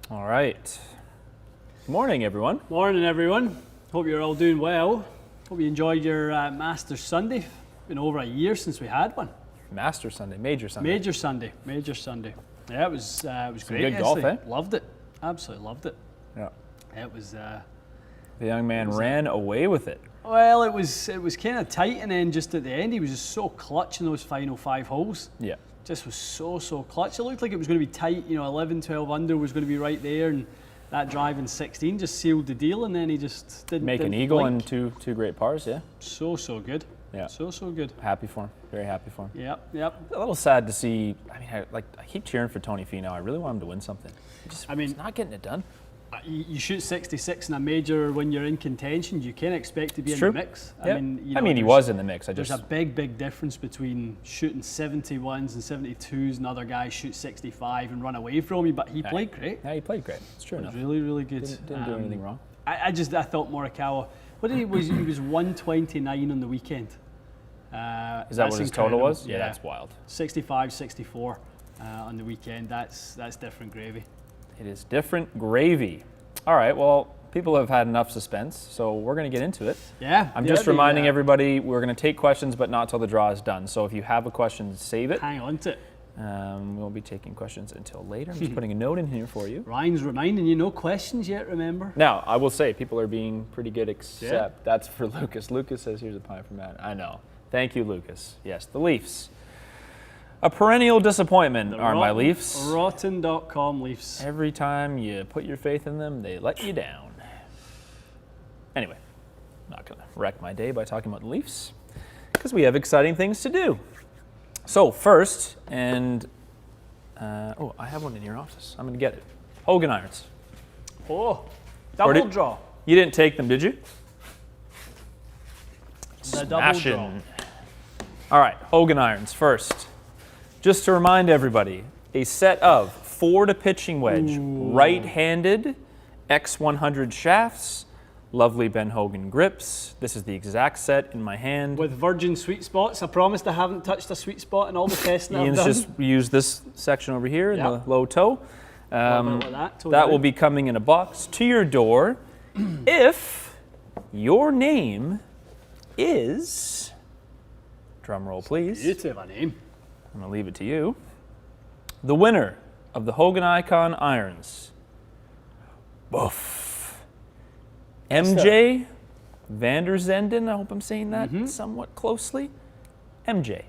All right. Good morning, everyone. Morning, everyone. Hope you're all doing well. Hope you enjoyed your Masters Sunday. Been over a year since we had one. Master Sunday, Major Sunday. Major Sunday. Yeah, it was great. Good golf, eh? Loved it. Absolutely loved it. Yeah. It was. The young man ran away with it. Well, it was kind of tight, and then just at the end, he was just so clutch in those final 5 holes. Yeah. Just was so clutch. It looked like it was going to be tight. 11, 12 under was going to be right there, and that drive in 16 just sealed the deal, and then he just didn't make an eagle blink. and two great pars. Yeah. So good. Yeah. So good. Happy for him. Very happy for him. Yep. A little sad to see. I mean, I keep cheering for Tony Finau. I really want him to win something. He's not getting it done. You shoot 66 in a major when you're in contention. You can't expect to be in the mix. Yeah. I mean, he was in the mix. There's a big difference between shooting 71s and 72s, and other guys shoot 65 and run away from you. But he played great. Yeah, he played great. It's true enough. Really good. Didn't do anything wrong. I thought Morikawa. What did he was? He was 129 on the weekend. Is that what his total was? Yeah, that's wild. 65, 64 on the weekend. That's different gravy. It is different gravy. All right, well, people have had enough suspense, so we're going to get into it. Yeah. I'm just reminding everybody we're going to take questions, but not till the draw is done. So if you have a question, save it. Hang on to it. We'll be taking questions until later. I'm just putting a note in here for you. Ryan's reminding you, no questions yet, remember? Now, I will say, people are being pretty good, except that's for Lucas. Lucas says, here's a pie for Matt. I know. Thank you, Lucas. Yes, the Leafs. A perennial disappointment are my Leafs. Rotten.com Leafs. Every time you put your faith in them, they let you down. Anyway, I'm not going to wreck my day by talking about the Leafs, because we have exciting things to do. So first, and I have one in your office. I'm going to get it. Hogan irons. Oh, double draw. You didn't take them, did you? The double draw. All right, Hogan irons first. Just to remind everybody, a set of 4 to pitching wedge, right-handed, X100 shafts, lovely Ben Hogan grips. This is the exact set in my hand. With virgin sweet spots. I promised I haven't touched a sweet spot in all the testing I've Ian's done. just used this section over here in the low toe. That will be coming in a box to your door if your name is, drum roll please. You two have a name. I'm going to leave it to you. The winner of the Hogan Icon irons. Boof. MJ Vander Zenden. I hope I'm saying that somewhat closely. MJ.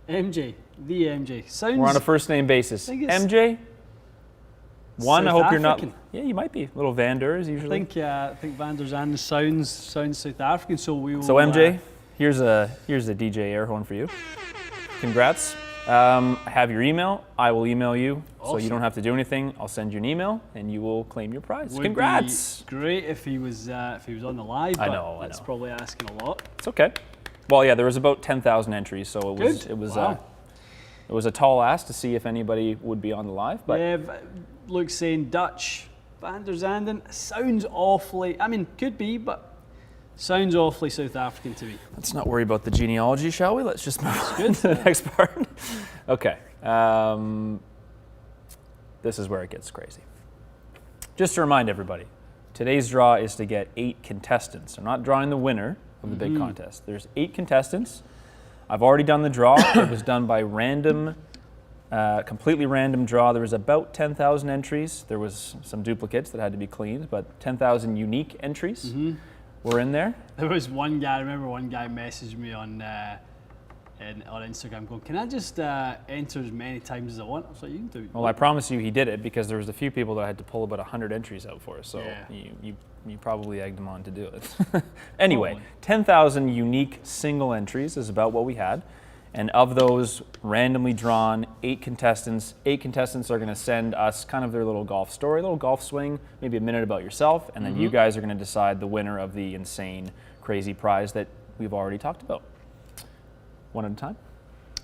MJ. The MJ. Sounds. We're on a first name basis. MJ. One, I hope you're not. Yeah, you might be. A little Vander is usually. I think Vander Zanden sounds South African, so we will. So MJ, here's a DJ air horn for you. Congrats. I have your email. I will email you, so you don't have to do anything. I'll send you an email, and you will claim your prize. Congrats! Be great if he was on the live. But I know. That's probably asking a lot. It's okay. Well, yeah, there was about 10,000 entries, so it was a tall ask to see if anybody would be on the live. But yeah, Luke's saying Dutch Vander Zanden sounds awfully. I mean, could be, but. Sounds awfully South African to me. Let's not worry about the genealogy, shall we? Let's just move on to the next part. Okay. This is where it gets crazy. Just to remind everybody, today's draw is to get 8 contestants. I'm not drawing the winner of the big contest. There's 8 contestants. I've already done the draw. It was done by completely random draw. There was about 10,000 entries. There was some duplicates that had to be cleaned, but 10,000 unique entries. We're in there. There was one guy, I remember one guy messaged me on Instagram going, can I just enter as many times as I want? I was like, you can do it. Well, I promise you he did it, because there was a few people that had to pull about 100 entries out for us, so you probably egged them on to do it. Anyway, 10,000 unique single entries is about what we had. And of those randomly drawn 8 contestants, 8 contestants are going to send us kind of their little golf story, little golf swing, maybe a minute about yourself, and then you guys are going to decide the winner of the insane, crazy prize that we've already talked about. One at a time?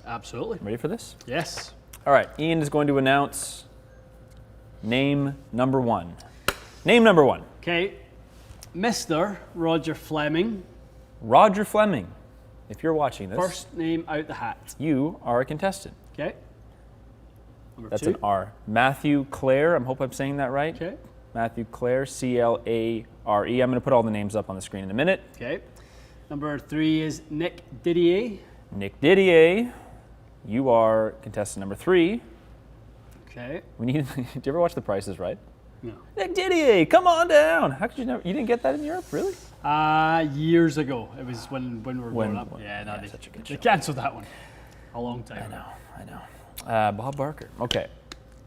Absolutely. Ready for this? Yes. All right, Ian is going to announce name number 1. Name number 1. Okay. Mr. Roger Fleming. Roger Fleming. If you're watching this, first name out the hat. You are a contestant. Okay. That's 2. an R. Matthew Clare. I hope I'm saying that right. Okay. Matthew Clare, C-L-A-R-E. I'm going to put all the names up on the screen in a minute. Okay. Number 3 is Nick Didier. Nick Didier, you are contestant number 3. Okay. We need. Do you ever watch The Price is Right? No. Nick Didier, come on down. How could you never? You didn't get that in Europe, really? Years ago. It was when we were growing up. Yeah, no, such a good show. they cancelled that one a long time ago. I know. Bob Barker. Okay.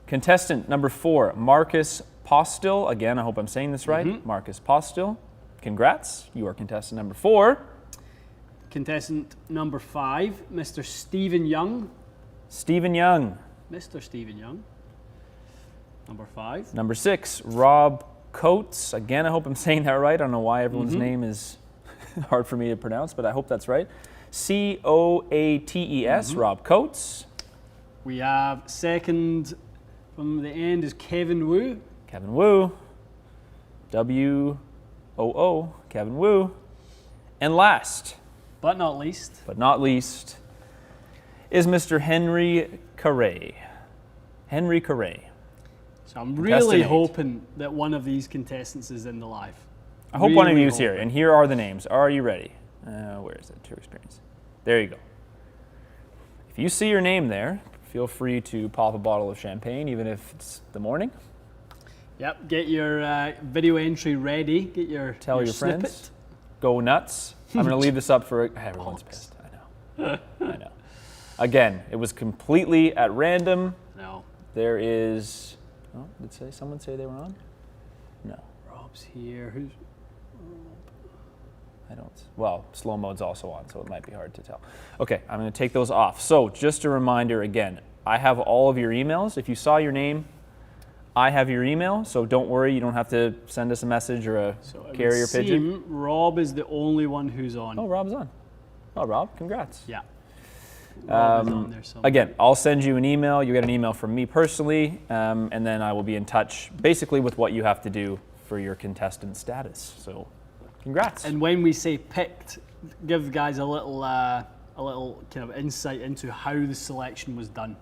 Contestant number 4, Marcus Postil. Again, I hope I'm saying this right. Marcus Postil. Congrats. You are contestant number 4. Contestant number 5, Mr. Stephen Young. Stephen Young. Mr. Stephen Young. Number 5. Number 6, Rob Coates. Again, I hope I'm saying that right. I don't know why everyone's name is hard for me to pronounce, but I hope that's right. C-O-A-T-E-S, Rob Coates. We have second from the end is Kevin Wu. Kevin Wu. W-O-O, Kevin Wu. And last, But not least, is Mr. Henry Carre. Henry Carre. so I'm really hoping that one of these contestants is in the live. I hope one of you is here. And here are the names. Are you ready? Where is it? True Experience. There you go. If you see your name there, feel free to pop a bottle of champagne, even if it's the morning. Yep, get your video entry ready. Get your Tell your snippet. friends. Go nuts. I'm going to leave this up for everyone's pissed. I know. I know. Again, it was completely at random. No. There is. Oh, did someone say they were on? No. Rob's here. Who's? I don't. Well, slow mode's also on, so it might be hard to tell. Okay, I'm going to take those off. So, just a reminder again, I have all of your emails. If you saw your name, I have your email, so don't worry. You don't have to send us a message or a carrier pigeon. Rob is the only one who's on. Oh, Rob's on. Oh, Rob, congrats. Yeah. Rob is on there somewhere. Again, I'll send you an email. You get an email from me personally, and then I will be in touch basically with what you have to do for your contestant status. So, congrats. And when we say picked, give the guys a little kind of insight into how the selection was done,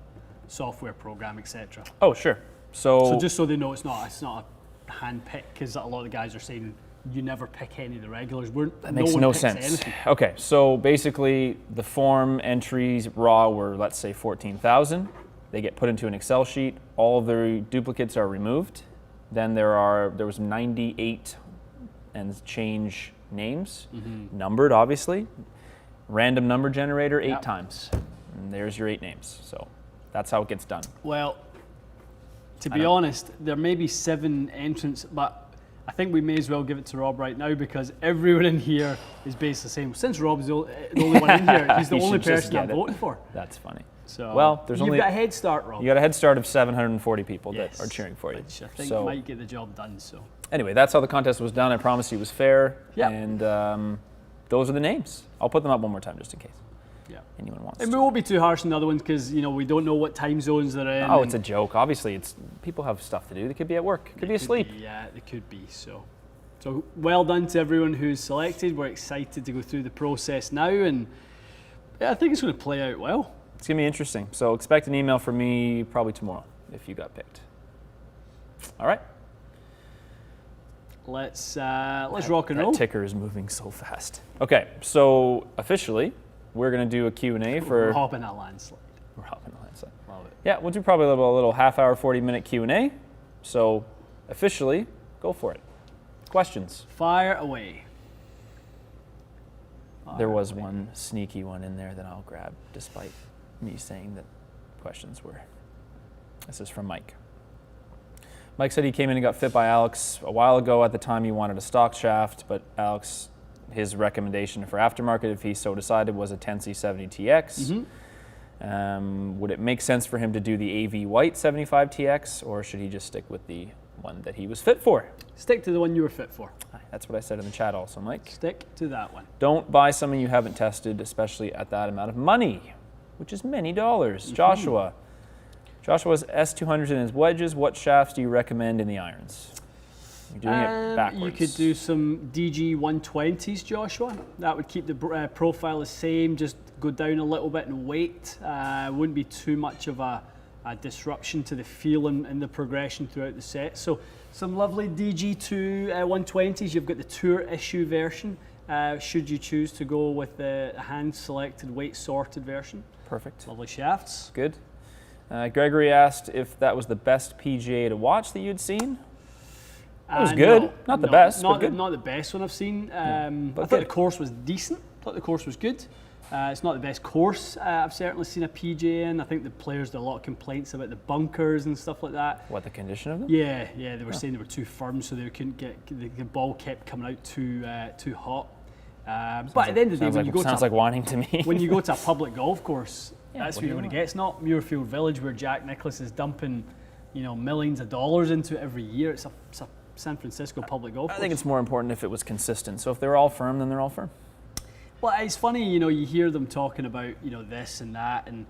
software program, etc. Oh, sure. So just so they know it's not a hand pick, because a lot of the guys are saying you never pick any of the regulars. That makes no sense. Anything. Okay, so basically the form entries raw were, let's say, 14,000. They get put into an Excel sheet. All of the duplicates are removed. Then there was 98 and change names, numbered obviously. Random number generator 8 times. And there's your 8 names. So that's how it gets done. Well, to be honest, there may be 7 entrants, but I think we may as well give it to Rob right now because everyone in here is based the same. Since Rob's the only one in here, he's the only person I'm voting for. That's funny. So, well, you've got a head start, Rob. You got a head start of 740 people that are cheering for you. Which I think might get the job done. So anyway, that's how the contest was done. I promise you it was fair. Yeah. And those are the names. I'll put them up one more time just in case. Yeah. Anyone wants and to. we won't be too harsh on the other ones because we don't know what time zones they're in. Oh, it's a joke. Obviously, people have stuff to do. They could be at work. Could be asleep. Yeah, they could be. So well done to everyone who's selected. We're excited to go through the process now, and I think it's going to play out well. It's going to be interesting. So expect an email from me probably tomorrow if you got picked. All right. Let's rock and roll. That ticker is moving so fast. Okay, so officially, we're going to do a Q&A for... We're hopping a landslide. We're hopping a landslide. Love it. Yeah, we'll do probably a little half hour, 40-minute Q&A. So officially, go for it. Questions? Fire away. There was one sneaky one in there that I'll grab, despite me saying that questions were. This is from Mike. Mike said he came in and got fit by Alex a while ago. At the time, he wanted a stock shaft, but Alex, his recommendation for aftermarket, if he so decided, was a 10C70TX. Would it make sense for him to do the AV White 75TX, or should he just stick with the one that he was fit for? Stick to the one you were fit for. That's what I said in the chat also, Mike. Stick to that one. Don't buy something you haven't tested, especially at that amount of money, which is many dollars. Joshua's S200s in his wedges. What shafts do you recommend in the irons? You're doing it backwards. You could do some DG 120s, Joshua. That would keep the profile the same, just go down a little bit in weight. Wouldn't be too much of a disruption to the feel and the progression throughout the set. So some lovely DG2 120s. You've got the tour issue version, should you choose to go with the hand-selected, weight-sorted version. Perfect. Lovely shafts. Good. Gregory asked if that was the best PGA to watch that you'd seen. It was good. Not the best, but good. Not the best one I've seen. But I thought the course was decent. I thought the course was good. It's not the best course I've certainly seen a PGA in. I think the players had a lot of complaints about the bunkers and stuff like that. What, the condition of them? Yeah, they were saying they were too firm, so they couldn't get the ball kept coming out too hot. But at the end of the day, when you go sounds like whining to me. when you go to a public golf course, that's what what you're going to get. It's not Muirfield Village where Jack Nicklaus is dumping, millions of dollars into it every year. It's a San Francisco public golf course. I think it's more important if it was consistent. So if they're all firm, then they're all firm. Well, it's funny, you hear them talking about, this and that, and,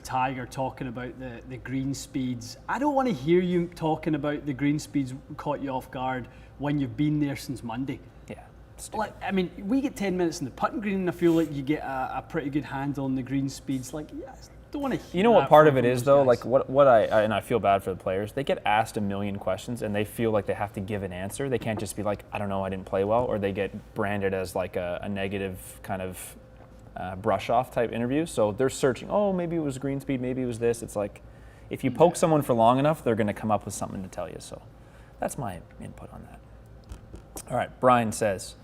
Tiger talking about the green speeds. I don't want to hear you talking about the green speeds caught you off guard when you've been there since Monday. Yeah. Like, I mean, we get 10 minutes in the putting green, and I feel like you get a pretty good handle on the green speeds. Like, I don't want to hear. You know what part of it is though? Like what I feel bad for the players. They get asked a million questions and they feel like they have to give an answer. They can't just be like, I don't know, I didn't play well, or they get branded as like a negative kind of brush off type interview. So they're searching. Oh, maybe it was green speed. Maybe it was this. It's like if you poke someone for long enough, they're going to come up with something to tell you. So that's my input on that. All right, Brian says.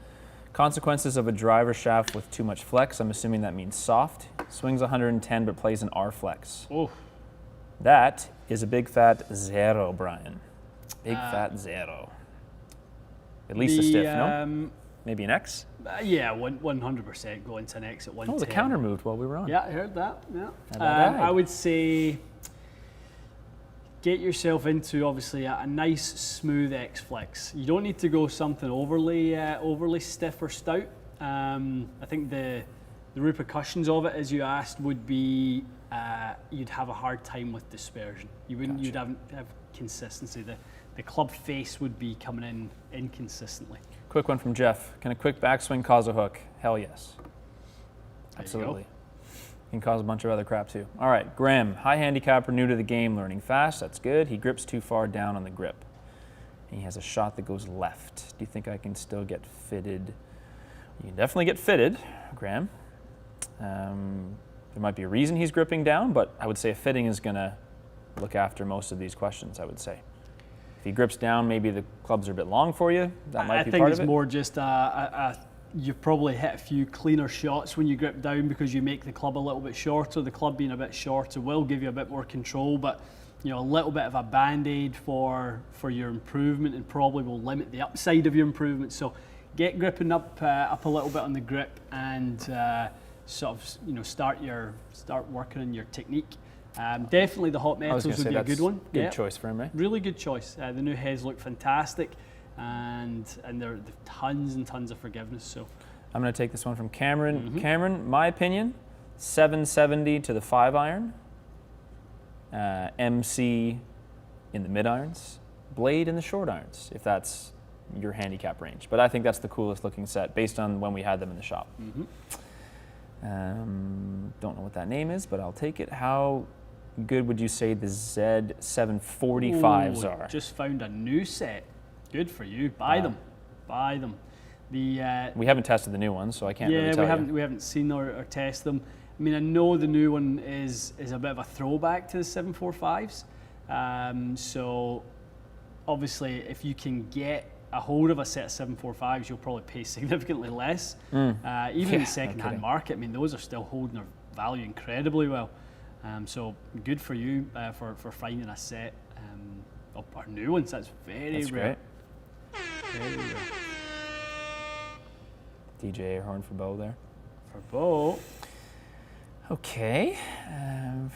Consequences of a driver shaft with too much flex. I'm assuming that means soft. Swings 110 but plays an R flex. Oh. That is a big fat 0, Brian. Big fat 0. At least a stiff, no? Maybe an X? Yeah, 100% going to an X at 110. Oh, the counter moved while we were on. Yeah, I heard that. Yeah. I would say get yourself into obviously a nice smooth X flex. You don't need to go something overly stiff or stout. I think the repercussions of it, as you asked, would be you'd have a hard time with dispersion. You wouldn't. Gotcha. You'd have consistency. The club face would be coming in inconsistently. Quick one from Jeff. Can a quick backswing cause a hook? Hell yes. Absolutely. Can cause a bunch of other crap too. All right, Graham, high handicapper, new to the game, learning fast. That's good. He grips too far down on the grip. And he has a shot that goes left. Do you think I can still get fitted? You can definitely get fitted, Graham. There might be a reason he's gripping down, but I would say a fitting is going to look after most of these questions, I would say. If he grips down, maybe the clubs are a bit long for you. That might be part of it. I think it's more just you've probably hit a few cleaner shots when you grip down because you make the club a little bit shorter. The club being a bit shorter will give you a bit more control, but a little bit of a band-aid for your improvement and probably will limit the upside of your improvement. So get gripping up a little bit on the grip and sort of start working on your technique. Definitely the hot metals would be a good one. Good choice for him, right? Really good choice. The new heads look fantastic. And there are tons and tons of forgiveness. So I'm going to take this one from Cameron. Mm-hmm. Cameron, my opinion, 770 to the 5-iron, MC in the mid-irons, blade in the short irons, if that's your handicap range. But I think that's the coolest looking set based on when we had them in the shop. Mm-hmm. Don't know what that name is, but I'll take it. How good would you say the Z745s are? Just found a new set. Good for you. Buy them. We haven't tested the new ones, so I can't really tell you. We haven't seen or tested them. I mean, I know the new one is a bit of a throwback to the 745s. So obviously, if you can get a hold of a set of 745s, you'll probably pay significantly less. Even in the second-hand market, I mean, those are still holding their value incredibly well. So good for you for finding a set of our new ones. That's very rare. Great. Very rare. DJ air horn for Bo there. For Bo. Okay,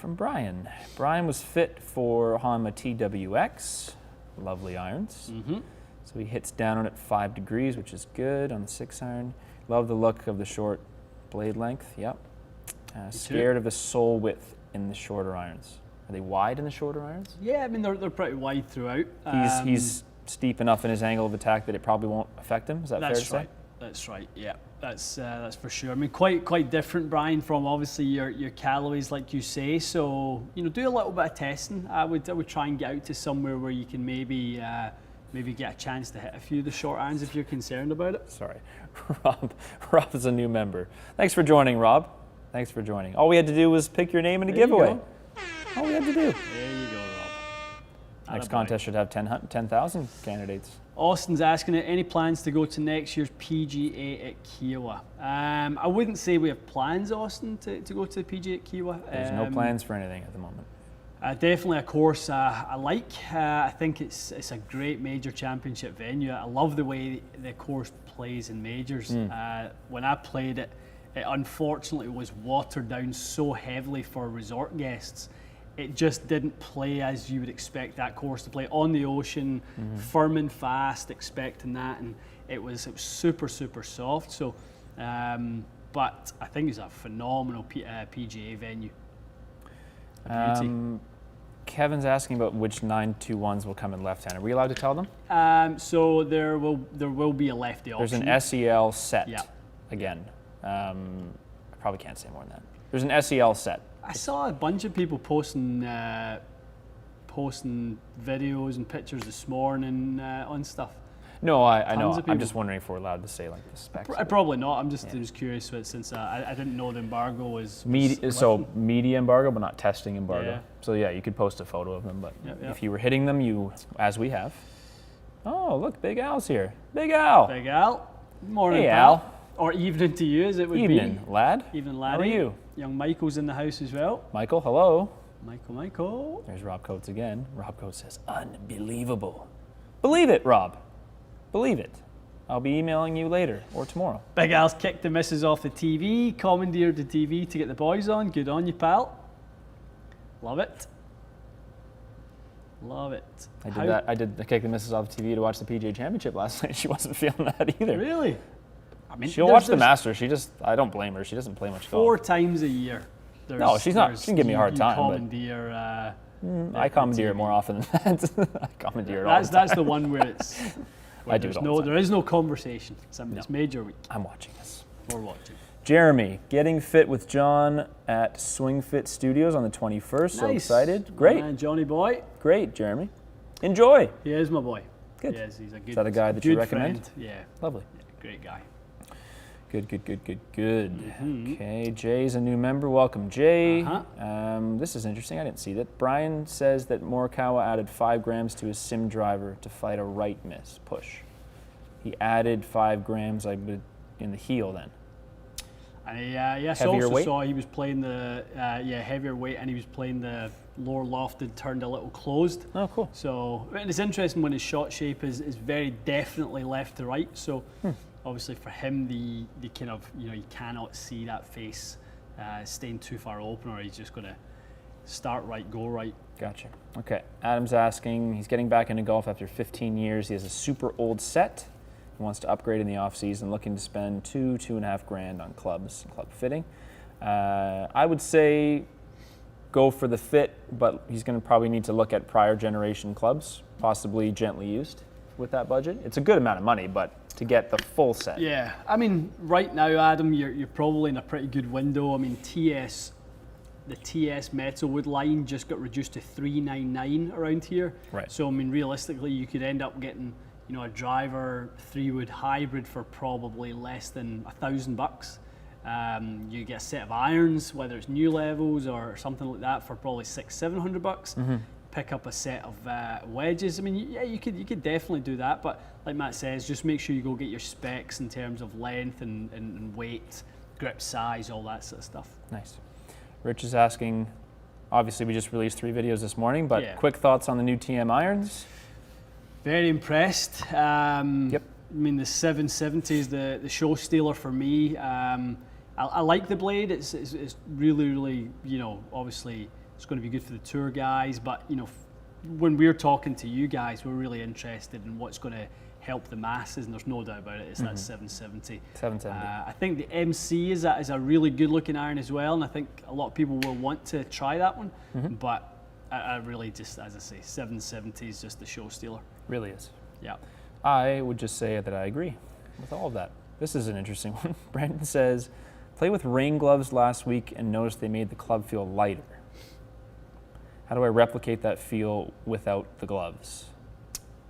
from Brian. Brian was fit for Honma TWX. Lovely irons. Mm-hmm. So he hits down on it 5 degrees, which is good on the 6-iron. Love the look of the short blade length. Yep. Scared of the sole width in the shorter irons. Are they wide in the shorter irons? Yeah, I mean they're pretty wide throughout. He's steep enough in his angle of attack that it probably won't affect him. Is that fair to say? That's right. Yeah. That's for sure. I mean, quite different, Brian, from obviously your calories, like you say. So do a little bit of testing. I would try and get out to somewhere where you can maybe get a chance to hit a few of the short irons if you're concerned about it. Sorry, Rob is a new member. Thanks for joining, Rob. Thanks for joining. All we had to do was pick your name in a giveaway. All we had to do. There you go, Rob. Next contest should have 10,000 candidates. Austin's asking it, any plans to go to next year's PGA at Kiowa? I wouldn't say we have plans, Austin, to go to the PGA at Kiowa. There's no plans for anything at the moment. Definitely a course I like. I think it's a great major championship venue. I love the way the course plays in majors. When I played it, it unfortunately was watered down so heavily for resort guests. It just didn't play as you would expect that course to play on the ocean, firm and fast, expecting that, and it was super soft. So, but I think it's a phenomenal PGA venue. Kevin's asking about which 921s will come in left-handed. Are we allowed to tell them? So there will be a lefty option. There's an SEL set. Yeah. Again, I probably can't say more than that. There's an SEL set. I saw a bunch of people posting videos and pictures this morning on stuff. No, I know. I'm just wondering if we're allowed to say like the specs. Probably not. I'm just curious since I didn't know the embargo was media embargo, but not testing embargo. Yeah. So yeah, you could post a photo of them, but yeah. if you were hitting them, as we have. Oh, look, Big Al's here. Big Al. Big Al. Morning, hey, pal. Al. Or evening to you, as it would be. Evening, lad. Evening, laddie. How are you? Young Michael's in the house as well. Michael, hello. Michael. There's Rob Coates again. Rob Coates says, unbelievable. Believe it, Rob. Believe it. I'll be emailing you later or tomorrow. Big Al's kicked the missus off the TV, commandeered the TV to get the boys on. Good on you, pal. Love it. Love it. I did that. I did kick the missus off the TV to watch the PGA Championship last night. She wasn't feeling that either. Really? I mean, she'll watch the Masters. I don't blame her. She doesn't play much golf. 4 times a year. No, she's not. She can give me a hard time. Commandeer. I commandeer it more often than that. I commandeer it all the time. That's the one where it's. I do it all the time. There is no conversation. It's major week. I'm watching this. We're watching. Jeremy, getting fit with John at Swing Fit Studios on the 21st. Nice. So excited. Great. Johnny boy. Great, Jeremy. Enjoy. He is my boy. Good. Yes, he's a good. Is that a guy that you recommend? Friend. Yeah. Lovely. Yeah, great guy. Good. Okay, Jay's a new member. Welcome, Jay. This is interesting. I didn't see that. Brian says that Morikawa added 5 grams to his sim driver to fight a right miss push. He added 5 grams in the heel then. Yes, I also saw he was playing the heavier weight, and he was playing the lower lofted, turned a little closed. Oh, cool. So, and it's interesting when his shot shape is very definitely left to right. So, obviously for him, the kind of, you cannot see that face staying too far open, or he's just going to start right, go right. Gotcha. Okay. Adam's asking, he's getting back into golf after 15 years. He has a super old set. He wants to upgrade in the off season, looking to spend $2.5 grand on clubs and club fitting. I would say go for the fit, but he's going to probably need to look at prior generation clubs, possibly gently used with that budget. It's a good amount of money, but to get the full set. Yeah, I mean, right now, Adam, you're probably in a pretty good window. I mean, the TS Metalwood line just got reduced to $399 around here. Right. So I mean, realistically, you could end up getting a driver 3-wood hybrid for probably less than $1,000. You get a set of irons, whether it's new levels or something like that, for probably $600-700. Pick up a set of wedges. I mean, yeah, you could definitely do that, but like Matt says, just make sure you go get your specs in terms of length and weight, grip size, all that sort of stuff. Nice. Rich is asking, obviously we just released 3 videos this morning, but quick thoughts on the new TM irons? Very impressed. Yep. I mean, the 770 is the show stealer for me. I like the blade. It's really, obviously it's going to be good for the tour guys, but when we're talking to you guys, we're really interested in what's going to help the masses, and there's no doubt about it. It's that 770. 770. I think the MC is a really good looking iron as well, and I think a lot of people will want to try that one. But I really just, as I say, 770 is just the show stealer. Really is. Yeah. I would just say that I agree with all of that. This is an interesting one. Brandon says, play with rain gloves last week and noticed they made the club feel lighter. How do I replicate that feel without the gloves?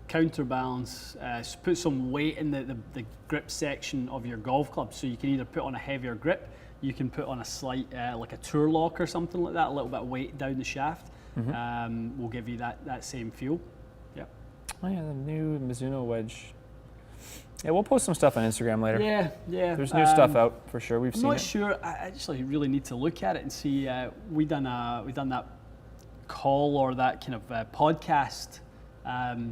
Counterbalance, put some weight in the grip section of your golf club. So you can either put on a heavier grip, you can put on a slight, like a tour lock or something like that, a little bit of weight down the shaft. Will give you that same feel. Yeah. Oh yeah, the new Mizuno wedge. Yeah, we'll post some stuff on Instagram later. Yeah. There's new stuff out for sure. We've I'm seen it. not sure. I actually really need to look at it and see. We done that call or that kind of podcast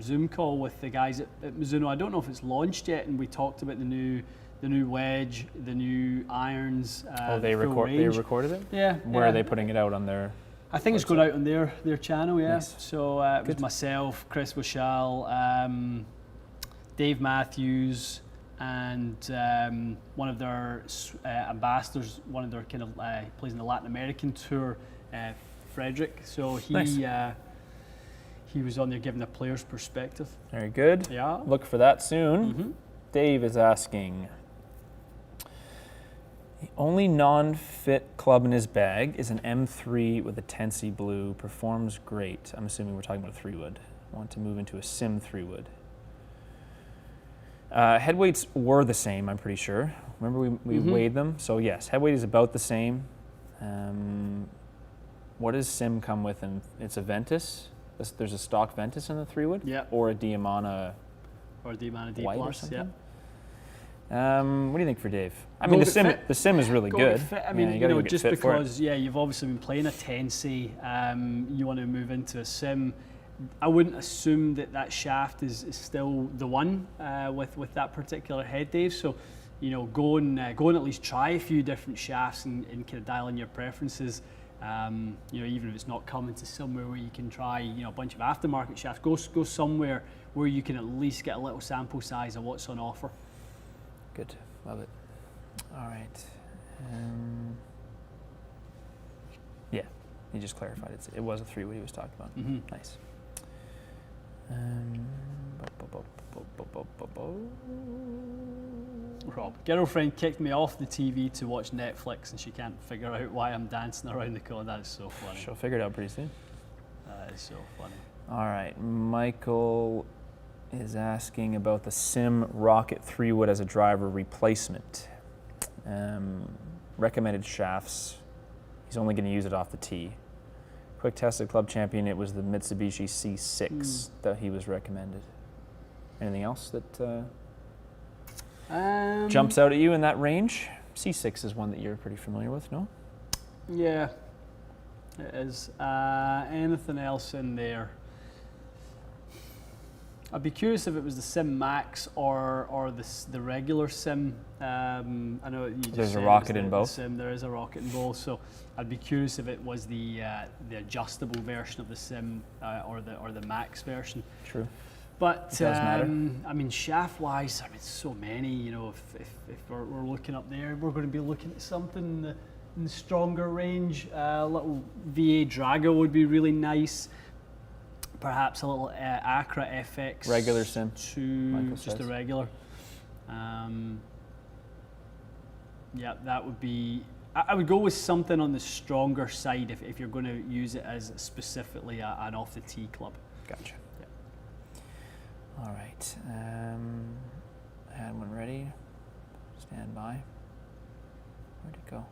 Zoom call with the guys at Mizuno. I don't know if it's launched yet, and we talked about the new wedge, the new irons. They recorded it? Yeah. Where are they putting it out on their? I think it's going out on their channel. Yeah. Nice. So it was myself, Chris Wishal, Dave Matthews, and one of their ambassadors, one of their kind of plays in the Latin American tour, Frederick. So he was on there giving a player's perspective. Very good. Yeah. Look for that soon. Dave is asking, the only non-fit club in his bag is an M3 with a Tennessee blue. Performs great. I'm assuming we're talking about a 3-wood. Want to move into a Sim 3-wood. Head weights were the same, I'm pretty sure. Remember we weighed them? So yes, head weight is about the same. What does Sim come with? And it's a Ventus. There's a stock Ventus in the 3-wood? Yeah. Or a Diamana. Or a Diamana D White or plus, something? yeah. What do you think for Dave? I mean, the sim is really good. I mean, you gotta just because you've obviously been playing a Tennessee, you want to move into a sim. I wouldn't assume that shaft is still the one with that particular head, Dave. So, go and at least try a few different shafts and kind of dial in your preferences. Even if it's not coming to somewhere where you can try, a bunch of aftermarket shafts, go somewhere where you can at least get a little sample size of what's on offer. Good, love it. All right. Yeah, he just clarified it was a 3-wood he was talking about. Nice. Rob, girlfriend kicked me off the TV to watch Netflix, and she can't figure out why I'm dancing around the corner. That is so funny. She'll figure it out pretty soon. That is so funny. All right, Michael is asking about the Sim Rocket 3-wood as a driver replacement. Recommended shafts. He's only going to use it off the tee. Quick tested club champion, it was the Mitsubishi C6 that he was recommended. Anything else that jumps out at you in that range? C6 is one that you're pretty familiar with, no? Yeah, it is. Anything else in there? I'd be curious if it was the Sim Max or the regular Sim. I know you just there's a rocket in both. Sim, there is a rocket in both, so I'd be curious if it was the adjustable version of the Sim or the Max version. True. But it does matter. I mean, shaft-wise, so many. If we're looking up there, we're going to be looking at something in the stronger range. A little VA Drago would be really nice. Perhaps a little Acra FX. Regular Sim. Just a regular. Yeah, that would be. I would go with something on the stronger side if you're going to use it as specifically an off the tee club. Gotcha. All right, I had one ready. Stand by. Where'd it go?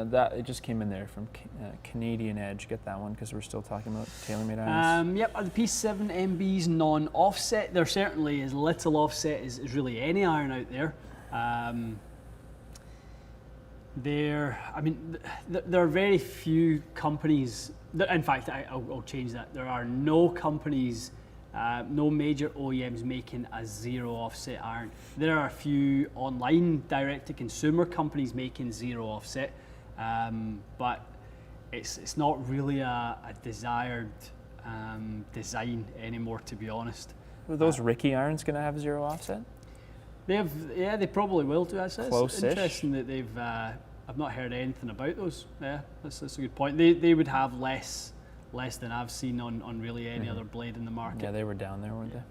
That it just came in there from Canadian Edge. Get that one because we're still talking about TaylorMade irons. Yep, the P7 MB's non-offset. There certainly is little offset as really any iron out there. There are very few companies. In fact, I'll change that. There are no companies, no major OEMs making a zero offset iron. There are a few online direct-to-consumer companies making zero offset, but it's not really a desired design anymore, to be honest. Are those Ricky irons going to have zero offset? They probably will do. It's Close-ish. interesting that they've. I've not heard anything about those. Yeah, that's a good point. They would have less than I've seen on really any other blade in the market. Yeah, they were down there, weren't they?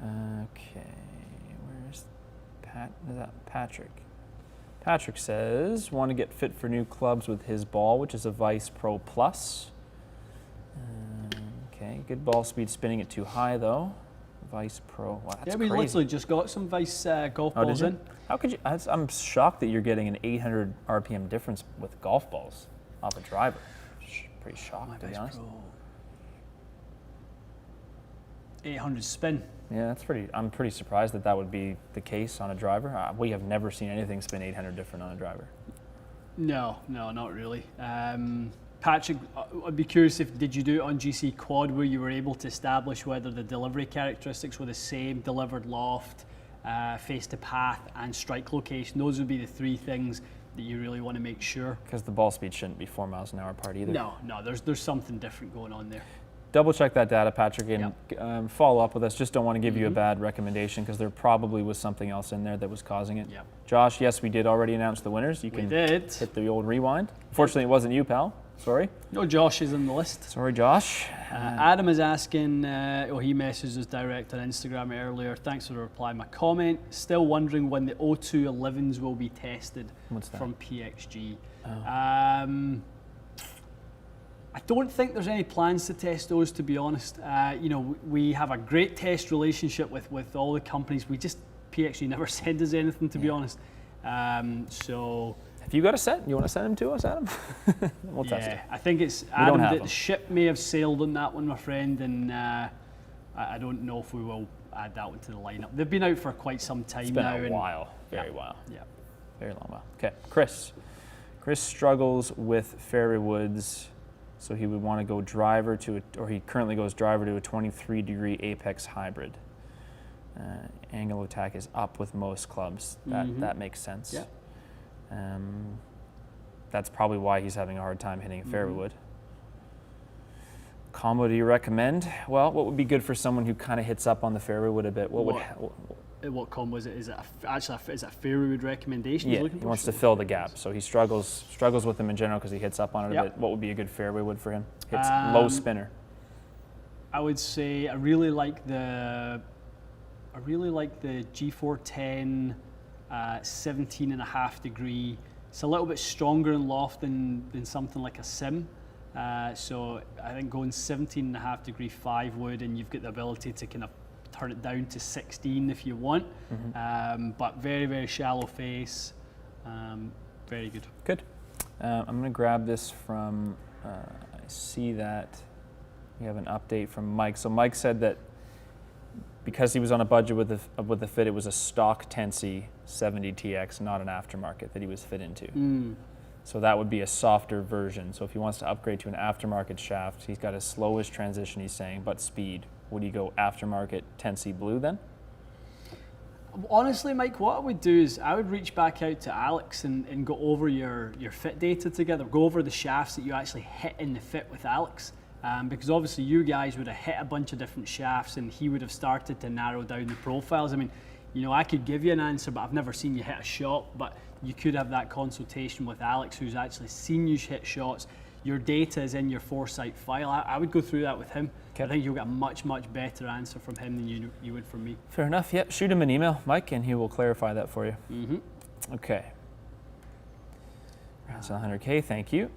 Okay, where's is that Patrick? Patrick says, want to get fit for new clubs with his ball, which is a Vice Pro Plus. Okay, good ball speed, spinning it too high though. Vice Pro, wow, that's we crazy. literally just got some Vice golf balls in. How could you? I'm shocked that you're getting an 800 RPM difference with golf balls off a driver. Pretty shocked, to be honest. Pro. 800 spin. Yeah, that's pretty. I'm pretty surprised that would be the case on a driver. We have never seen anything spin 800 different on a driver. No, not really. Patrick, I'd be curious did you do it on GC Quad where you were able to establish whether the delivery characteristics were the same, delivered loft, face to path, and strike location? Those would be the three things that you really want to make sure. Because the ball speed shouldn't be 4 miles an hour apart either. No, there's something different going on there. Double check that data, Patrick, and follow up with us. Just don't want to give you a bad recommendation because there probably was something else in there that was causing it. Yep. Josh, yes, we did already announce the winners. You can hit the old rewind. Fortunately, it wasn't you, pal. Sorry. No, Josh is on the list. Sorry, Josh. Adam is asking, he messaged us direct on Instagram earlier. Thanks for the reply. My comment, still wondering when the O211s will be tested. What's that? From PXG. Oh. I don't think there's any plans to test those, to be honest. We have a great test relationship with all the companies. PXG never send us anything, to be honest. So. If you got a set, you want to send them to us, Adam? We'll test it. I think it's Adam that the ship may have sailed on that one, my friend, and I don't know if we will add that one to the lineup. They've been out for quite some time now. It's been a while, very while. Yeah. Very long while. Okay, Chris. Chris struggles with fairway woods, so he would want to go driver or he currently goes driver to a 23-degree apex hybrid. Angle of attack is up with most clubs. That makes sense. Yeah. That's probably why he's having a hard time hitting a fairway wood. Combo do you recommend? Well, what would be good for someone who kind of hits up on the fairway wood a bit? What combo is it? Is it a fairway wood recommendation? Yeah, he wants to fill the gap. So he struggles with them in general because he hits up on it a bit. What would be a good fairway wood for him? Hits low spinner. I would say I really like the G410 17.5 degree. It's a little bit stronger in loft than something like a Sim. So I think going 17.5 degree 5 wood, and you've got the ability to kind of turn it down to 16 if you want. But very, very shallow face. Very good. Good. I'm going to grab this from, I see that we have an update from Mike. So Mike said that because he was on a budget with the fit, it was a stock Tensi 70 TX, not an aftermarket that he was fit into. So that would be a softer version. So if he wants to upgrade to an aftermarket shaft, he's got a slowish transition, he's saying, but speed. Would he go aftermarket Tensi Blue then? Honestly, Mike, what I would do is I would reach back out to Alex and go over your fit data together, go over the shafts that you actually hit in the fit with Alex. Because obviously you guys would have hit a bunch of different shafts and he would have started to narrow down the profiles. I mean, I could give you an answer, but I've never seen you hit a shot. But you could have that consultation with Alex, who's actually seen you hit shots. Your data is in your Foresight file. I would go through that with him. Okay. I think you'll get a much, much better answer from him than you would from me. Fair enough. Yeah, shoot him an email, Mike, and he will clarify that for you. Okay. That's 100K, thank you.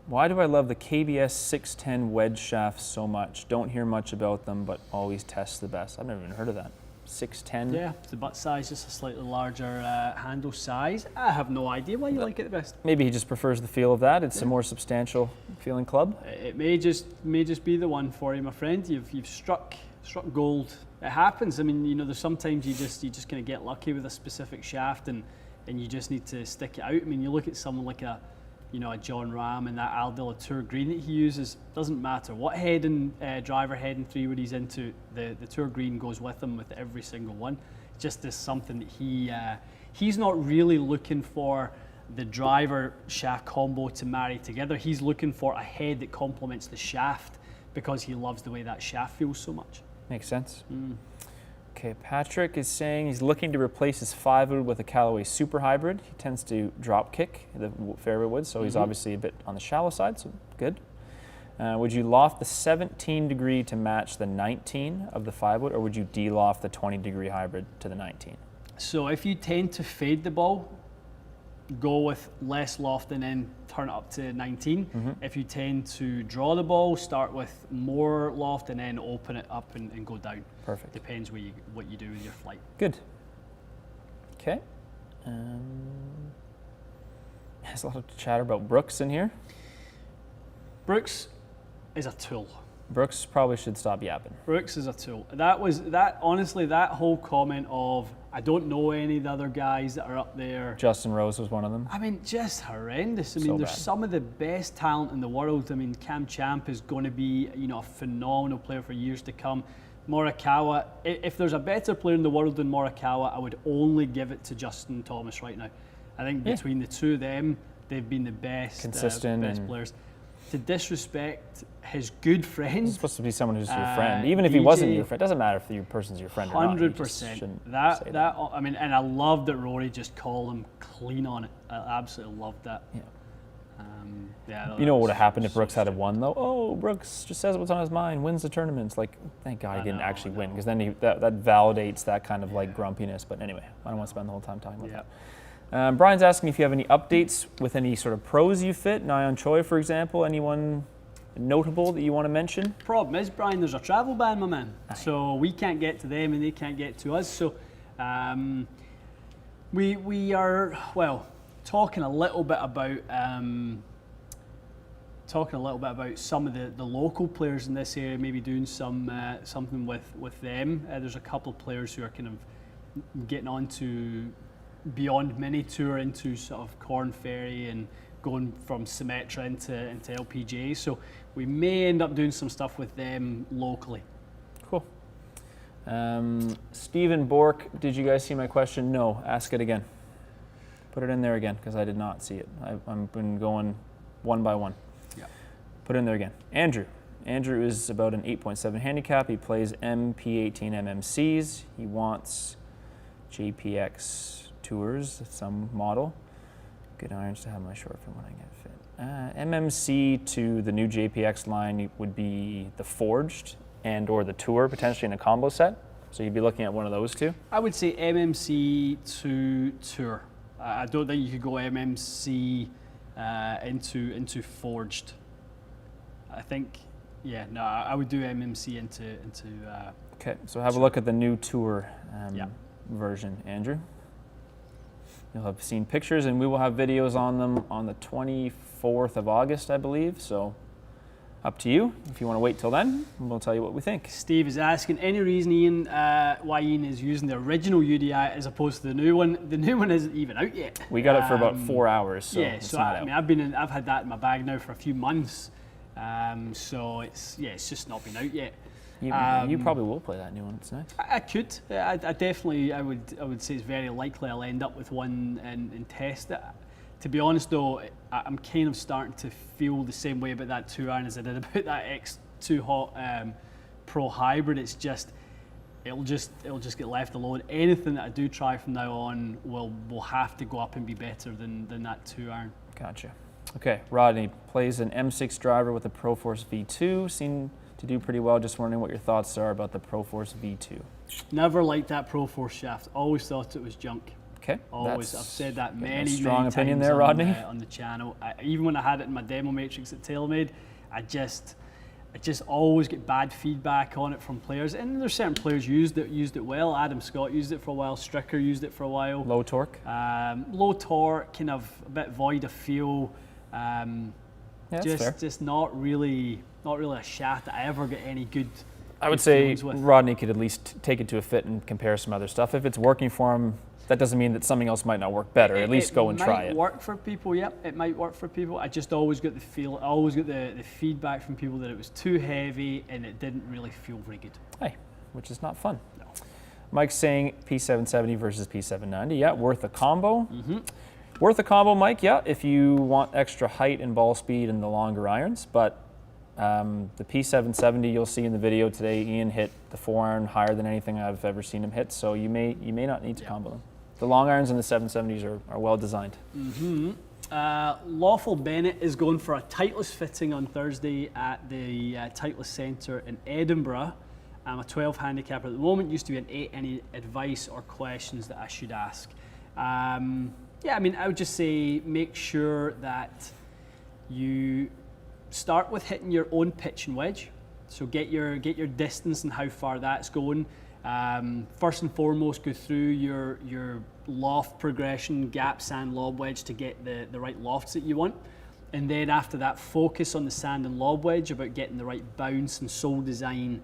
Why do I love the KBS 610 wedge shafts so much? Don't hear much about them, but always test the best. I've never even heard of that. 610? Yeah, the butt size, just a slightly larger handle size. I have no idea why you like it the best. Maybe he just prefers the feel of that. It's a more substantial feeling club. It may just be the one for you, my friend. You've struck gold. It happens. I mean, there's sometimes you just kind of get lucky with a specific shaft and you just need to stick it out. I mean, you look at someone like a John Ram and that Al de la Tour green that he uses, doesn't matter what driver head and 3-wood he's into, the Tour green goes with him with every single one. It's just is something that he's not really looking for the driver shaft combo to marry together. He's looking for a head that complements the shaft because he loves the way that shaft feels so much. Makes sense. Okay, Patrick is saying he's looking to replace his 5-wood with a Callaway Super Hybrid. He tends to drop kick the fairway wood, so he's obviously a bit on the shallow side, so good. Would you loft the 17 degree to match the 19 of the 5-wood, or would you de-loft the 20 degree hybrid to the 19? So if you tend to fade the ball, go with less loft and then turn it up to 19. If you tend to draw the ball, start with more loft and then open it up and go down. Perfect. Depends what you do with your flight. Good. Okay. There's a lot of chatter about Brooks in here. Brooks is a tool. Brooks probably should stop yapping. Brooks is a tool. Honestly, that whole comment of, I don't know any of the other guys that are up there. Justin Rose was one of them. I mean, just horrendous. I mean, So there's bad. some of the best talent in the world. I mean, Cam Champ is going to be, a phenomenal player for years to come. Morikawa, if there's a better player in the world than Morikawa, I would only give it to Justin Thomas right now. I think between the two of them, they've been the best, Consistent best players. To disrespect his good friend. He's supposed to be someone who's your friend. Even if he wasn't your friend, it doesn't matter if your person's your friend or not. 100%. That I mean, and I love that Rory just called him clean on it. I absolutely loved that. Yeah. You know what would have happened if Brooks had won, though? Oh, Brooks just says what's on his mind, wins the tournaments. Like, thank God he didn't actually win, because then that validates that kind of like grumpiness. But anyway, I don't want to spend the whole time talking about that. Brian's asking if you have any updates with any sort of pros you fit. Nyan Choi, for example. Anyone notable that you want to mention? Problem is, Brian, there's a travel ban, my man. So we can't get to them and they can't get to us. So we are, well, talking a little bit about some of the local players in this area, maybe doing something with them. There's a couple of players who are kind of getting on to beyond mini tour into sort of Corn Ferry and going from Symetra into LPGA. So we may end up doing some stuff with them locally. Cool. Stephen Bork, did you guys see my question? No, ask it again. Put it in there again, because I did not see it. I've been going one by one. Yeah. Put it in there again. Andrew is about an 8.7 handicap. He plays MP18 MMCs. He wants JPX Tours, some model. Good irons to have my short film when I get fit. MMC to the new JPX line would be the Forged and or the Tour, potentially in a combo set. So you'd be looking at one of those two? I would say MMC to Tour. I don't think you could go MMC into Forged. I think, I would do MMC into. Okay, so have a look at the new Tour version, Andrew. You'll have seen pictures, and we will have videos on them on the 24th of August, I believe. So up to you. If you want to wait till then, we'll tell you what we think. Steve is asking, any reason Ian, why Ian is using the original UDI as opposed to the new one? The new one isn't even out yet. We got it for about 4 hours, so it's not out. I mean, I've had that in my bag now for a few months, so it's just not been out yet. You probably will play that new one. It's nice. I could. I definitely. I would say it's very likely I'll end up with one and test it. To be honest, though, I'm kind of starting to feel the same way about that 2-iron as I did about that X2 Hot Pro Hybrid. It's just it'll just get left alone. Anything that I do try from now on will have to go up and be better than that 2-iron. Gotcha. Okay, Rodney plays an M6 driver with a Pro Force V2. Seen to do pretty well. Just wondering what your thoughts are about the Pro Force V2. Never liked that Pro Force shaft. Always thought it was junk. Okay. Always. I've said that many strong opinion times there, Rodney. On the channel. Even when I had it in my demo matrix at TaylorMade, I just always get bad feedback on it from players. And there's certain players used it well. Adam Scott used it for a while. Stricker used it for a while. Low torque. Low torque, kind of a bit void of feel. Just not really a shaft that I ever get any good. I would say Rodney could at least take it to a fit and compare some other stuff. If it's working for him, that doesn't mean that something else might not work better. At least go and try it. It might work for people, yep. It might work for people. I just always got the feel, I always got the feedback from people that it was too heavy and it didn't really feel very good. Hey, which is not fun. No. Mike's saying P770 versus P790. Yeah, worth a combo. Mm-hmm. Worth a combo, Mike, yeah, if you want extra height and ball speed and the longer irons. But the P770 you'll see in the video today, Ian hit the 4-iron higher than anything I've ever seen him hit, so you may not need to combo them. The long irons and the 770s are well designed. Mm-hmm. Lawful Bennett is going for a Titleist fitting on Thursday at the Titleist Centre in Edinburgh. I'm a 12 handicapper at the moment, used to be an 8. Any advice or questions that I should ask? Yeah, I mean, I would just say make sure that you start with hitting your own pitch and wedge. So get your distance and how far that's going. First and foremost, go through your loft progression, gap, sand, lob, wedge to get the right lofts that you want. And then after that, focus on the sand and lob wedge about getting the right bounce and sole design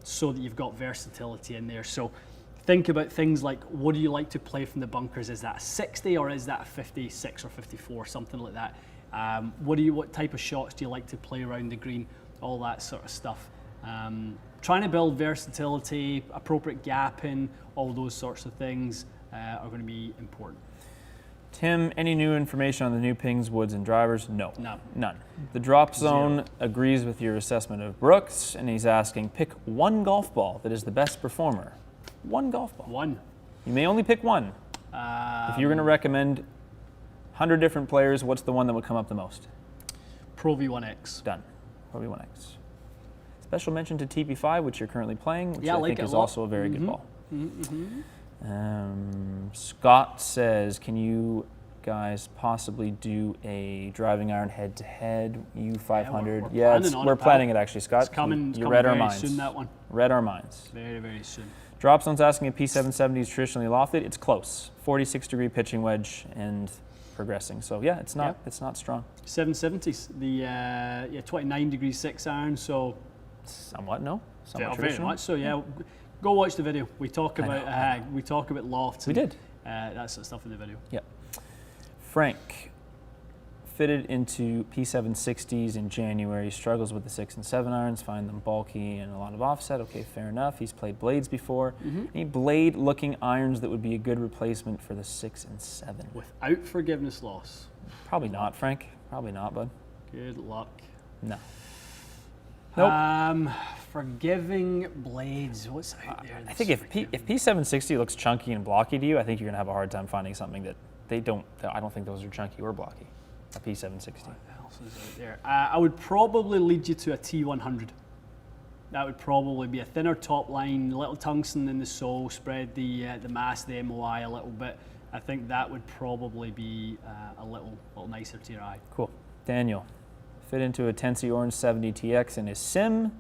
so that you've got versatility in there. So think about things like, what do you like to play from the bunkers? Is that a 60 or is that a 56 or 54, something like that? What type of shots do you like to play around the green? All that sort of stuff. Trying to build versatility, appropriate gapping, all those sorts of things are going to be important. Tim, any new information on the new pings, woods, and drivers? No. None. The drop zone 0. agrees with your assessment of Brooks, and he's asking, pick one golf ball that is the best performer. One golf ball. One. You may only pick one. If you're going to recommend 100 different players, what's the one that would come up the most? Pro V1X. Done. Pro V1X. Special mention to TP5, which you're currently playing, which I think is also a very good ball. Scott says, can you guys possibly do a driving iron head-to-head U500? Yeah, we're planning it actually, Scott. It's coming, you read our very minds. soon, that one. Read our minds. Very, very soon. Dropzone's asking if P770 is traditionally lofted. It's close. 46-degree pitching wedge and progressing. So yeah, it's not strong. 770s, the 29 degree 6 iron. So somewhat very traditional. much so. Yeah, go watch the video. We talk about lofts. We did that sort of stuff in the video. Yep. Frank fitted into P760s in January, struggles with the 6 and 7 irons, find them bulky and a lot of offset. Okay, fair enough. He's played blades before. Any blade-looking irons that would be a good replacement for the 6 and 7? Without forgiveness loss? Probably not, Frank. Probably not, bud. Good luck. No. Nope. Forgiving blades. What's out there? I think if P760 looks chunky and blocky to you, I think you're going to have a hard time finding something that they don't. I don't think those are chunky or blocky. A P760. What else is out there? I would probably lead you to a T100. That would probably be a thinner top line, a little tungsten in the sole, spread the mass, the MOI a little bit. I think that would probably be a little nicer to your eye. Cool. Daniel, fit into a Tennessee Orange 70 TX in his sim.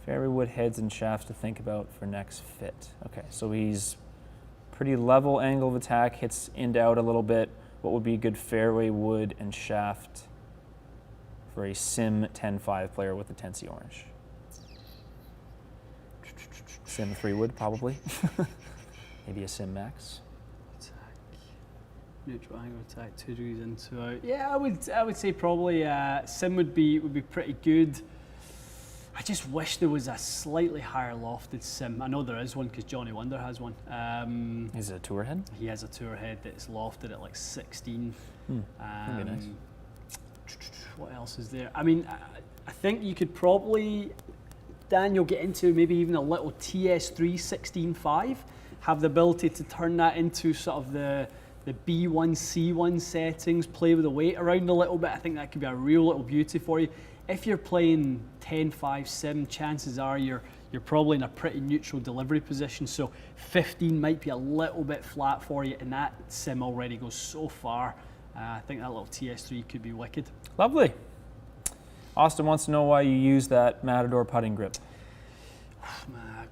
Fairway wood heads and shafts to think about for next fit. Okay, so he's pretty level angle of attack, hits in to out a little bit. What would be a good fairway wood and shaft for a sim 10-5 player with the Tennessee Orange? Sim 3 wood, probably. Maybe a sim max. Neutral angle attack, 2 degrees into out. Yeah, I would say probably sim would be pretty good. I just wish there was a slightly higher lofted sim. I know there is one because Johnny Wonder has one. Is it a tour head? He has a tour head that's lofted at like 16. That'd be nice. What else is there? I mean, I think you could probably, Daniel, get into maybe even a little TS3 16.5. Have the ability to turn that into sort of the B1, C1 settings, play with the weight around a little bit. I think that could be a real little beauty for you. If you're playing 10, 5, 7, chances are you're probably in a pretty neutral delivery position. So 15 might be a little bit flat for you, and that sim already goes so far. I think that little TS3 could be wicked. Lovely. Austin wants to know why you use that Matador putting grip.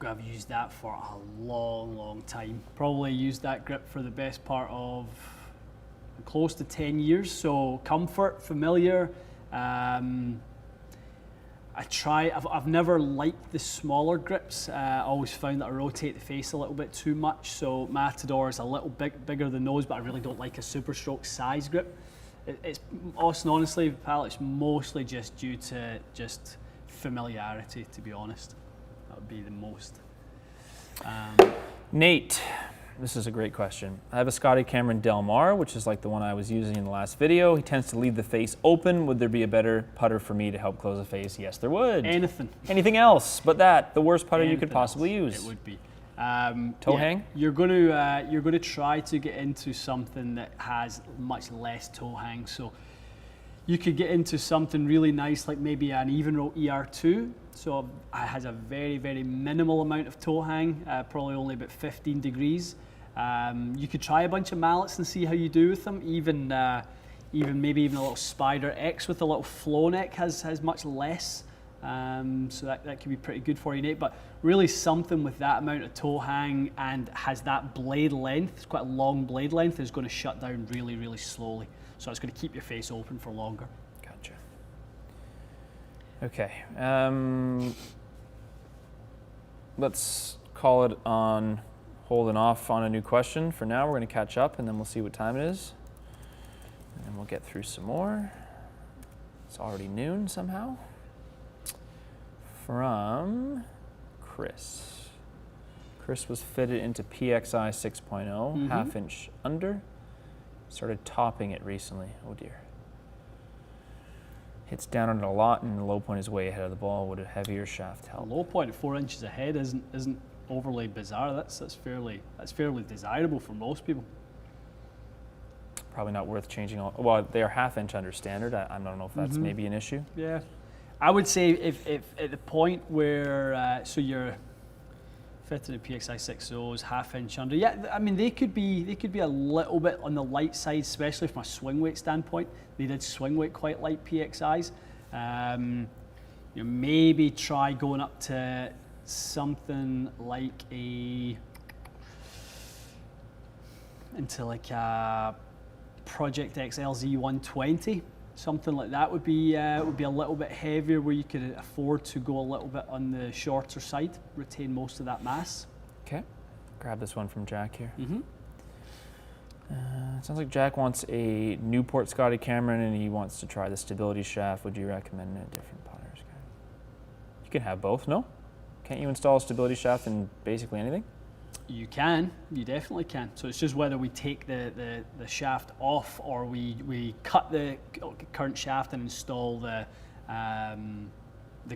I've used that for a long time. Probably used that grip for the best part of close to 10 years. So comfort, familiar. I've never liked the smaller grips. I always found that I rotate the face a little bit too much. So Matador is a little bigger than those, but I really don't like a Super Stroke size grip. It's Austin, honestly, pal, it's mostly just due to just familiarity, to be honest. That would be the most. Nate, this is a great question. I have a Scotty Cameron Del Mar, which is like the one I was using in the last video. He tends to leave the face open. Would there be a better putter for me to help close the face? Yes, there would. Anything. Anything else but that? The worst putter you could possibly use. It would be. Toe hang? You're going to try to get into something that has much less toe hang. So you could get into something really nice, like maybe an even roll ER2. So it has a very, very minimal amount of toe hang, probably only about 15 degrees. You could try a bunch of mallets and see how you do with them. Even maybe even a little Spider X with a little flow neck has much less. So that could be pretty good for you, Nate. But really something with that amount of toe hang and has that blade length, it's quite a long blade length, is going to shut down really, really slowly. So it's going to keep your face open for longer. Gotcha. Okay. Let's call it on holding off on a new question for now. We're going to catch up and then we'll see what time it is. And then we'll get through some more. It's already noon somehow. From Chris. Chris was fitted into PXI 6.0, half-inch under. Started topping it recently. Oh dear. Hits down on it a lot, and the low point is way ahead of the ball. Would a heavier shaft help? A low point at 4 inches ahead isn't overly bizarre. That's fairly desirable for most people. Probably not worth changing. Well, they are half-inch under standard. I don't know if that's maybe an issue. Yeah. I would say if at the point where so you're fitted at PXI 6.0s, half-inch under, yeah, I mean they could be a little bit on the light side, especially from a swing weight standpoint. They did swing weight quite light PXIs. Maybe try going up to something like into like a Project XL Z120. Something like that would be a little bit heavier, where you could afford to go a little bit on the shorter side, retain most of that mass. Okay, grab this one from Jack here. Sounds like Jack wants a Newport Scotty Cameron and he wants to try the stability shaft. Would you recommend a different putters? You can have both, no? Can't you install a stability shaft in basically anything? You can, you definitely can. So it's just whether we take the shaft off or we cut the current shaft and install the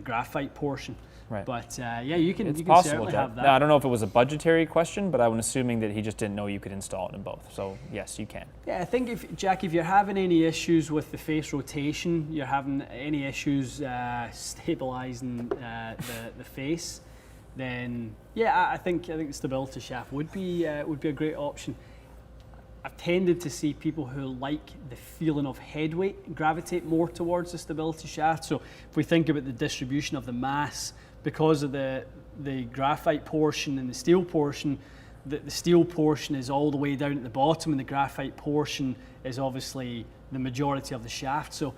graphite portion. Right. But yeah, you can possible, certainly Jack. have that. Now, I don't know if it was a budgetary question, but I'm assuming that he just didn't know you could install it in both. So yes, you can. Yeah, I think if you're having any issues with the face rotation, you're having any issues stabilizing the face, then yeah, I think the stability shaft would be a great option. I've tended to see people who like the feeling of head weight gravitate more towards the stability shaft. So if we think about the distribution of the mass, because of the graphite portion and the steel portion, the steel portion is all the way down at the bottom, and the graphite portion is obviously the majority of the shaft. So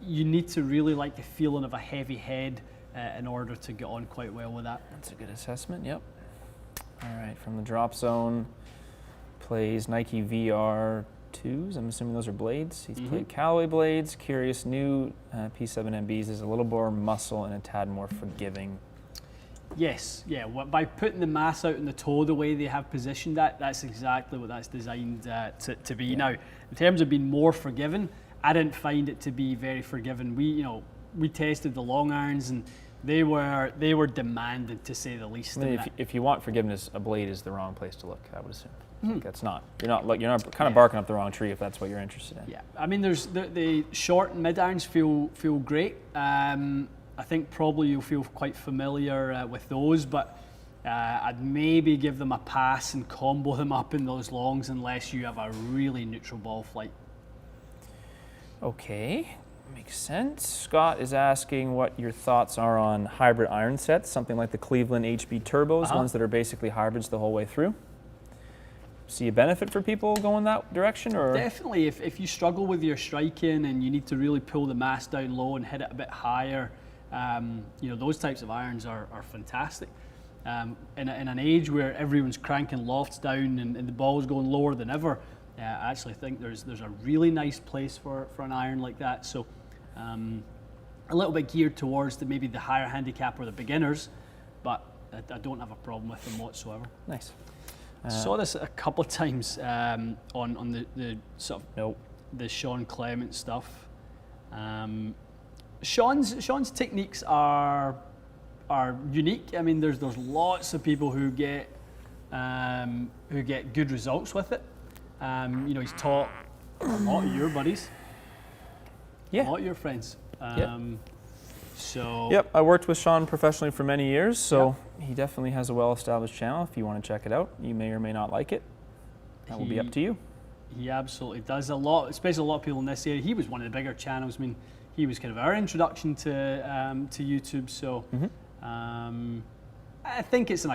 you need to really like the feeling of a heavy head in order to get on quite well with that. That's a good assessment, yep. All right, from the drop zone, plays Nike VR2s. I'm assuming those are blades. He's played Callaway blades. Curious, new P7MBs is a little more muscle and a tad more forgiving. Yes, yeah. By putting the mass out in the toe the way they have positioned that's exactly what that's designed to be. Yeah. Now, in terms of being more forgiving, I didn't find it to be very forgiving. We tested the long irons and they were demanded, to say the least. I mean, if you want forgiveness, a blade is the wrong place to look, I would assume. That's not. You're not kind of barking up the wrong tree if that's what you're interested in. Yeah, I mean, there's the short and mid irons feel great. I think probably you'll feel quite familiar with those, but I'd maybe give them a pass and combo them up in those longs unless you have a really neutral ball flight. Okay, makes sense. Scott is asking what your thoughts are on hybrid iron sets, something like the Cleveland HB Turbos, ones that are basically hybrids the whole way through. See a benefit for people going that direction, or? Definitely, if you struggle with your striking and you need to really pull the mass down low and hit it a bit higher, those types of irons are fantastic. In an age where everyone's cranking lofts down and the ball's going lower than ever, I actually think there's a really nice place for an iron like that. So a little bit geared towards maybe the higher handicap or the beginners, but I don't have a problem with them whatsoever. Nice. Saw this a couple of times on the sort of the Sean Clement stuff. Sean's techniques are unique. I mean, there's lots of people who get who get good results with it. You know, he's taught a lot of your buddies, a lot of your friends. So. Yep, I worked with Sean professionally for many years, so he definitely has a well-established channel. If you want to check it out, you may or may not like it. That will be up to you. He absolutely does a lot, especially a lot of people in this area. He was one of the bigger channels. I mean, he was kind of our introduction to YouTube. So I think it's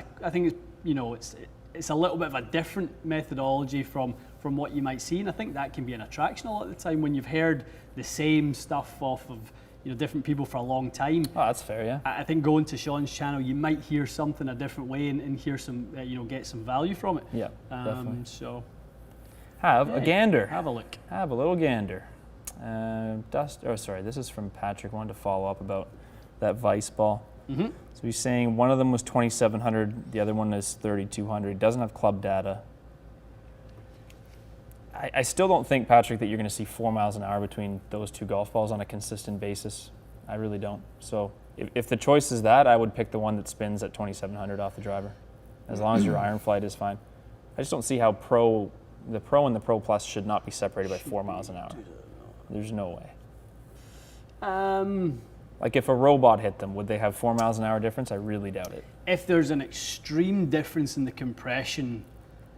you know, it's a little bit of a different methodology from what you might see, and I think that can be an attraction a lot of the time when you've heard the same stuff off of, you know, different people for a long time. Oh, that's fair, yeah. I think going to Sean's channel, you might hear something a different way and hear some, you know, get some value from it. Yeah, definitely. So have a gander. Have a look. Have a little gander. This is from Patrick. Wanted to follow up about that Vice ball. So he's saying one of them was 2,700, the other one is 3,200. Doesn't have club data. I still don't think, Patrick, that you're going to see 4 miles an hour between those two golf balls on a consistent basis. I really don't. So if the choice is that, I would pick the one that spins at 2,700 off the driver, as long as your iron flight is fine. I just don't see how the Pro and the Pro Plus should not be separated by 4 miles an hour. There's no way. Like if a robot hit them, would they have 4 miles an hour difference? I really doubt it. If there's an extreme difference in the compression,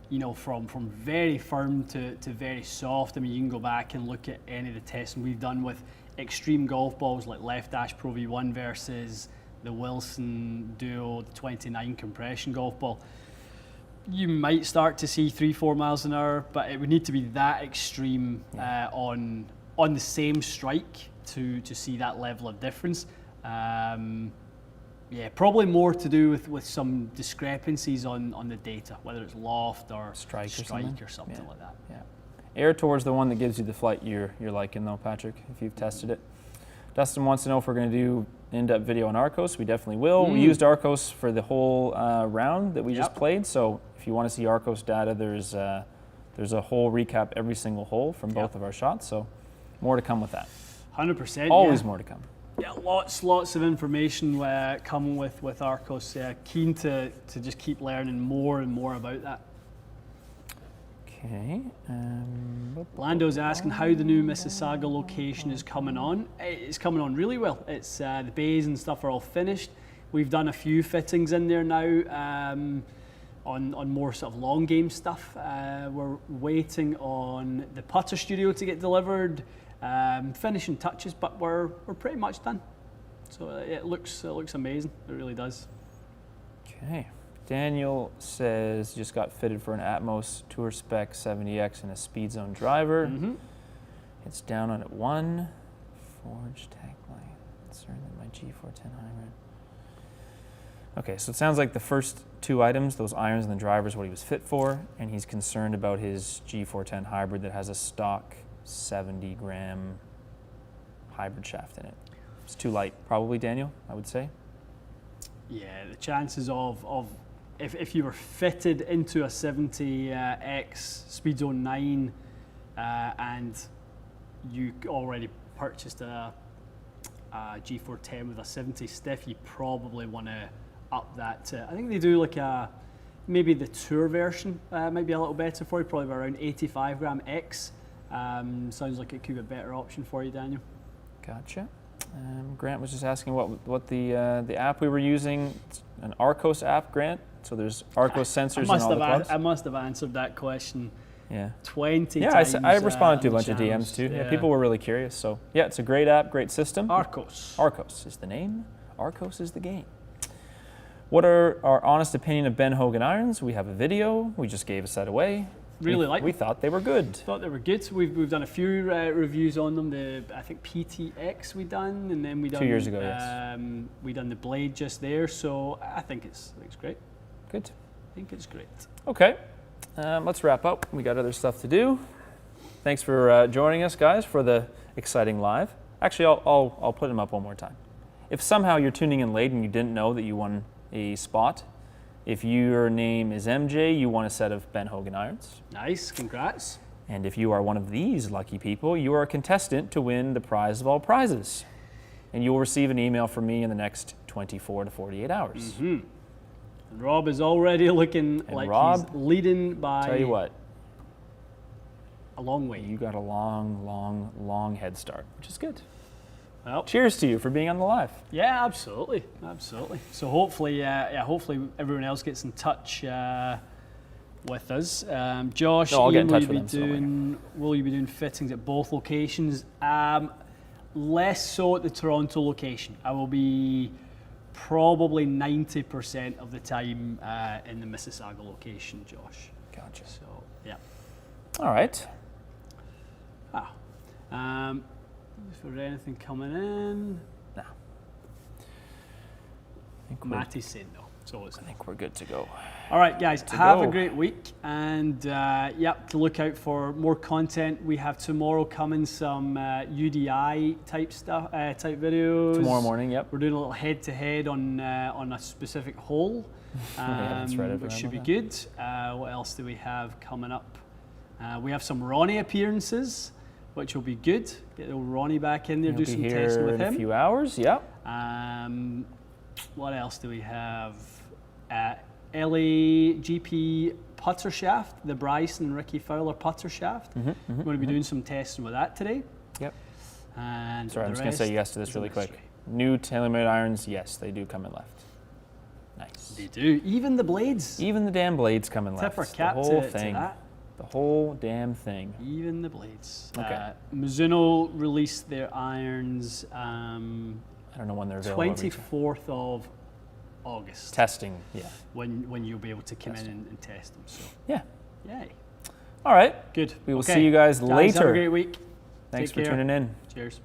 you know, from very firm to very soft, I mean, you can go back and look at any of the testing we've done with extreme golf balls like Left Dash Pro V1 versus the Wilson Duo, the 29 compression golf ball. You might start to see 3-4 miles an hour, but it would need to be that extreme on the same strike to see that level of difference. Probably more to do with some discrepancies on the data, whether it's loft or strike or something like that. Yeah. Air towards the one that gives you the flight you're liking, though, Patrick, if you've tested it. Dustin wants to know if we're going to do in-depth video on Arcos. We definitely will. We used Arcos for the whole round that we just played, so if you want to see Arcos data, there's a whole recap every single hole from both of our shots, so more to come with that. 100%. Always more to come. Yeah, lots of information coming with Arcos. Keen to just keep learning more and more about that. Okay. Lando's asking how the new Mississauga location is coming on. It's coming on really well. It's the bays and stuff are all finished. We've done a few fittings in there now on more sort of long game stuff. We're waiting on the putter studio to get delivered. Finishing touches, but we're pretty much done. So it looks amazing. It really does. Okay. Daniel says just got fitted for an Atmos Tour Spec 70X and a Speed Zone driver. It's down on it 1. Forge tagline. Concerned that my G410 hybrid. Okay, so it sounds like the first two items, those irons and the driver, is what he was fit for, and he's concerned about his G410 hybrid that has a stock 70-gram hybrid shaft in it. It's too light, probably, Daniel, I would say. Yeah, the chances of if you were fitted into a 70X Speed Zone 9 and you already purchased a G410 with a 70 stiff, you probably want to up that to, I think they do like maybe the Tour version might be a little better for you, probably around 85-gram X. Sounds like it could be a better option for you, Daniel. Gotcha. Grant was just asking what the app we were using. It's an Arcos app, Grant. So there's Arcos sensors in all the clubs. I must have answered that question 20 times. Yeah, I responded to a bunch of DMs too. Yeah, people were really curious. So yeah, it's a great app, great system. Arcos. Arcos is the name. Arcos is the game. What are our honest opinion of Ben Hogan irons? We have a video. We just gave a set away. We thought they were good. Thought they were good. We've done a few reviews on them. I think PTX we done, and then we done 2 years ago. Yes. We done the Blade just there. So I think it's great. Good. I think it's great. Okay, let's wrap up. We got other stuff to do. Thanks for joining us, guys, for the exciting live. Actually, I'll put them up one more time. If somehow you're tuning in late and you didn't know that you won a spot, if your name is MJ, you won a set of Ben Hogan irons. Nice, congrats. And if you are one of these lucky people, you are a contestant to win the prize of all prizes. And you will receive an email from me in the next 24 to 48 hours. And Rob is already looking And like Rob, he's leading by Tell you what, a long way. you got a long, long, long head start, which is good. Well, Cheers to you for being on the live. yeah, absolutely, absolutely. So hopefully, hopefully everyone else gets in touch with us. Josh, No, I'll get in Ian, touch with them, will you be doing fittings at both locations? Less so at the Toronto location. I will be probably 90% of the time in the Mississauga location, Josh. Gotcha. So, yeah. All right. Is there anything coming in? No. Matty's saying no. So I think we're good to go. all right, guys, have a go. great week, and to look out for more content. We have tomorrow coming some UDI type stuff, type videos. Tomorrow morning, yep. We're doing a little head-to-head on a specific hole, Yeah, that's right, I which should be remember good. What else do we have coming up? We have some Ronnie appearances, which will be good. Get the old Ronnie back in there, He'll do be some here testing with in a him. few hours, yep. What else do we have? LAGP putter shaft, the Bryson and Ricky Fowler putter shaft. We're going to be doing some testing with that today. Yep. And Sorry, I'm just going to say yes to this really quick. New TaylorMade irons, yes, they do come in left. Nice. They do. Even the blades. Even the damn blades come in left. Tip our cap the whole to thing. that. The whole damn thing. Even the blades. Okay. Mizuno released their irons I don't know when they're available. 24th of August. Testing, yeah. When you'll be able to come in and test them. So, Yeah. yay. All right. Good. We will Okay. see you guys Guys, later. have a great week. Thanks Take for care. tuning in. Cheers.